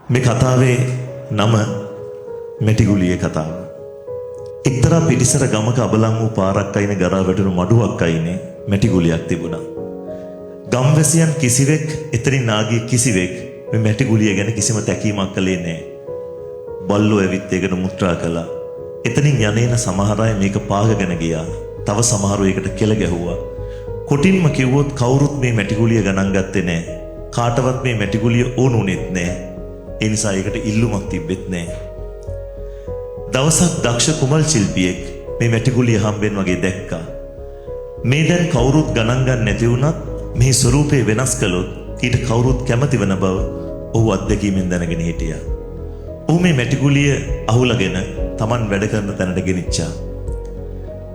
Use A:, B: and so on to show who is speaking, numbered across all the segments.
A: මේ කතාවේ නම මැටිගුලියේ කතාව. එක්තරා පිටිසර ගමක අබලන් වූ පාරක් අයිනේ ගරා වැටුණු මඩුවක් අයිනේ මැටිගුලියක් තිබුණා. ගම්වැසියන් කිසිවෙක් එතනින් නාගිය කිසිවෙක් මේ මැටිගුලිය ගැන කිසිම තැකීමක් කළේ නැහැ. බල්ලෝ ඇවිත් ඒකට මුත්‍රා කළා. එතනින් යන්නේන සමහර අය මේක පාගගෙන ගියා. තව සමහරව ඒකට කෙල ගැහුවා. කොටින්ම කිව්වොත් කවුරුත් මේ මැටිගුලිය ගණන් ගත්තේ නැහැ. කාටවත් මේ මැටිගුලිය ඕනුනේත් නැහැ. ඒ නිසා ඒකට ඉල්ලුමක් තිබෙත් නැහැ. දවසක් දක්ෂ කුමල් ශිල්පියෙක් මේ මැටිගුලිය හම්බෙන් වගේ දැක්කා. මේ දැන් කවුරුත් ගණන් ගන්න නැති වුණත් මේ ස්වරූපේ වෙනස් කළොත් ඊට කවුරුත් කැමති වෙන බව ඔහු අත්දැකීමෙන් දැනගෙන හිටියා. ඔහු මේ මැටිගුලිය අහුලගෙන Taman වැඩ කරන තැනට ගෙනිච්චා.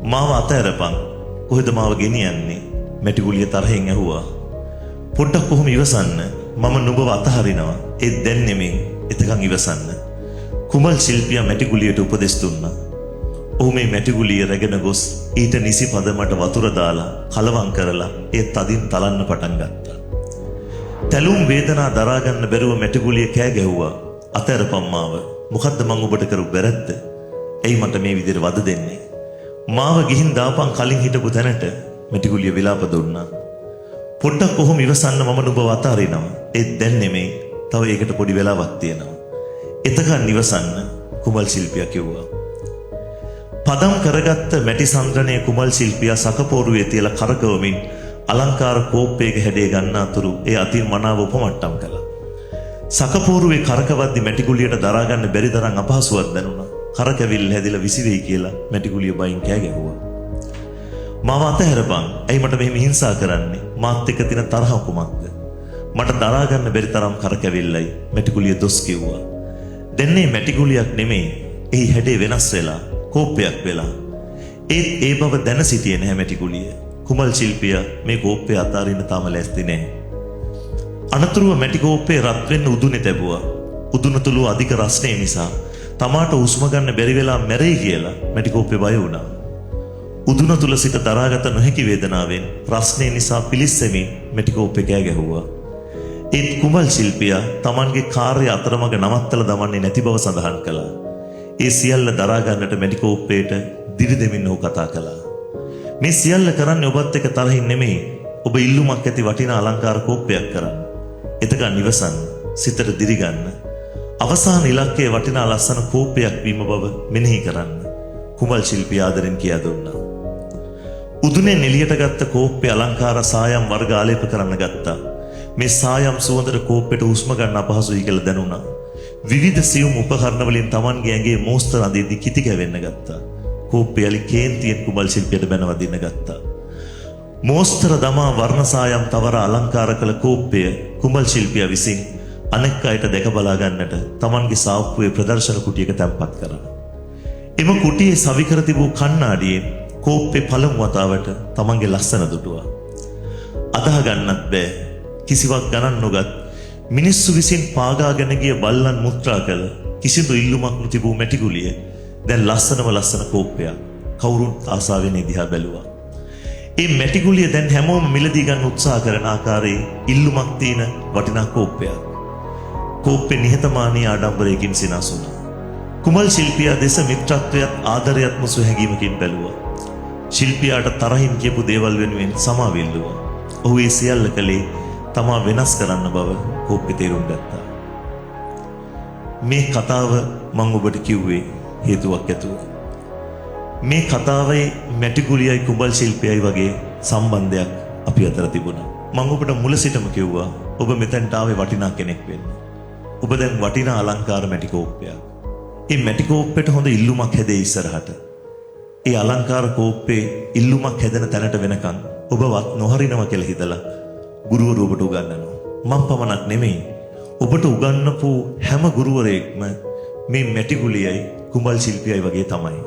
A: මාව අතහැරපන්. කොහෙද මාව ගෙනියන්නේ? මැටිගුලිය තරහින් ඇහුවා. පොඩ්ඩක් කොහොම ඉවසන්න. මම නුඹව අතහරිනවා. ඒත් දැන් නෙමෙයි. එතකන් ඉවසන්න. කුමල් ශිල්පියා මැටිගුලියට උපදෙස් දුන්නා. ඔහු මේ මැටිගුලිය රැගෙන ගොස් ඊට නිසි පදමට වතුර දාලා කලවම් කරලා ඒ තදින් තලන්න පටන් ගත්තා. තැලුම් වේදනා දරා ගන්න බැරුව මැටිගුලිය කෑ ගැහුවා. අතහැරපන් මාව. මොකද්ද මං ඔබට කරු වැරද්ද? එයි මට මේ විදිහට වද දෙන්නේ. මාව ගිහින් දාපන් කලින් හිටපු තැනට. මැටිගුලිය විලාප දුන්නා. පොඩ්ඩක් කොහොම ඉවසන්න මම නුඹව අතාරිනවා. ඒත් දැන් නෙමෙයි. තව ඒකට පොඩි වෙලාවක් තියෙනවා. එතකන් ඉවසන්න කුමල් ශිල්පියා කිව්වා. පදම් කරගත්ත මැටි සංග්‍රහණයේ කුමල් ශිල්පියා සකපෝරුවේ තියලා කරකවමින් අලංකාර කෝප්පයක හැඩේ ගන්න අතුරු ඒ අතින් මනාව උපමට්ටම් කළා. සකපෝරුවේ කරකවද්දි මැටිගුලියට දරා ගන්න බැරි තරම් අපහසුවක් දැනුණා. කරකැවිල්ල හැදිලා විසිවෙයි කියලා මැටිගුලිය බයින් කෑ ගැහුවා. මාව අතහැරපන්. ඇයි මට මෙහෙම හිංසා කරන්නේ? මාත් එක්ක තියෙන තරහ කුමක්ද? මට දරා ගන්න බැරි තරම් කරකැවිල්ලයි මැටිගුලිය දොස් කිව්වා. දැන් මේ මැටිගුලියක් නෙමෙයි. එහි හැඩේ වෙනස් වෙලා කෝප්පයක් වෙලා. ඒත් ඒ බව දැන සිටියේ නැහැ මැටිගුලිය. කුමල් ශිල්පියා මේ කෝප්පය අතාරින්න තාම ලැස්ති නැහැ. අනතුරුව මැටි කෝප්පේ රත් වෙන්න උදුනේ තැබුවා. උදුන තුල අධික රස්නේ නිසා තමාට හුස්ම ගන්න බැරි වෙලා මැරෙයි කියලා මැටි කෝප්පේ බය වුණා. උදුන තුල සිට දරාගත නොහැකි වේදනාවෙන් රස්නේ නිසා පිලිස්සෙමින් මැටි කෝප්පේ කෑ ගැහුවා. ඒත් කුමල් ශිල්පියා Tamanගේ කාර්ය අතරමඟ නවත්තලා දමන්නේ නැති බව සඳහන් කළා. ඒ සියල්ල දරා ගන්නට මැටි කෝප්පේට දිරි දෙමින් ඔහු කතා කළා. මේ සියල්ල කරන්නේ ඔබත් එක්ක තරහින් නෙමෙයි. ඔබ ඉල්ලුමක් ඇති වටිනා අලංකාර කෝප්පයක් කරන්න. එතකන් ඉවසන්න, සිතට දිරි ගන්න. අවසාන ඉලක්කයේ වටිනා ලස්සන කෝප්පයක් වීම බව මෙනෙහි කරන්න. කුමල් ශිල්පියා ආදරෙන් කියා දුන්නා. උදුනේ එළියට ගත්ත කෝප්පේ අලංකාර සායම් වර්ග ආලේප කරන්න ගත්තා. මේ සායම් සුවඳට කෝප්පෙට හුස්ම ගන්න අපහසුයි කියලා දැනුණා. විවිධ සියුම් උපකරණ වලින් Tamanගේ ඇඟේ මෝස්තර අඳිද්දි කිති කැවෙන්න ගත්තා. කෝප්පේ යලි කේන්තියෙන් කුමල් ශිල්පියට බැනවදින්න ගත්තා. මෝස්තර දමා වර්ණ සායම් තවර අලංකාර කළ කෝප්පය කුමල් ශිල්පියා විසින් අනෙක් අයට දැක බලා ගන්නට Tamanගේ සාප්පුවේ ප්‍රදර්ශන කුටියක තැන්පත් කරා. එම කුටියේ සවි කර තිබූ කණ්ණාඩියෙන් කෝප්පේ පළමු වතාවට Tamanගේ ලස්සන දුටුවා. අදහ ගන්නත් බෑ. කිසිවක් ගණන් නොගත් මිනිස්සු විසින් පාගාගෙන ගිය බල්ලන් මුත්‍රා කළ කිසිදු ඉල්ලුමක් නොතිබූ මැටිගුලිය දැන් ලස්සනම ලස්සන කෝප්පයක්. කවුරුත් ආසාවෙන් දිහා බැලුවා. ඒ මැටිගුලිය දැන් හැමෝම මිලදී ගන්න උත්සාහ කරන ආකාරයේ ඉල්ලුමක් තියෙන වටිනා කෝප්පයක්. කෝප්පේ නිහතමානී ආඩම්බරයකින් සිනාසුණා. කුමල් ශිල්පියා දෙස මිත්‍රත්වයත් ආදරයත් මුසු හැඟීමකින් බැලුවා. ශිල්පියාට තරහින් කියපු දේවල් වෙනුවෙන් සමාව ඉල්ලුවා. ඔහු ඒ සියල්ල කළේ තමා වෙනස් කරන්න බව කෝප්පේ තේරුම් ගත්තා. මේ කතාව මම ඔබට කිව්වේ හේතුවක් ඇතුව. මේ කතාවේ මැටිගුලියයි කුඹල් ශිල්පියයි වගේ සම්බන්ධයක් අපි අතර තිබුණා. මම ඔබට මුල සිටම කිව්වා ඔබ මෙතනට ආවේ වටිනා කෙනෙක් වෙන්න. ඔබ දැන් වටිනා අලංකාර මැටි කෝප්පයක්. මේ මැටි කෝප්පෙට හොඳ ඉල්ලුමක් හැදේ ඉස්සරහට. ඒ අලංකාර කෝප්පේ ඉල්ලුමක් හැදෙන තැනට වෙනකන් ඔබවත් නොහරිනවා කියලා හිතලා ගුරුවරු ඔබට උගන්වනවා. මම පමණක් නෙමෙයි. ඔබට උගන්වපු හැම ගුරුවරයෙක්ම මේ මැටිගුලියයි කුඹල් ශිල්පියයි වගේ තමයි.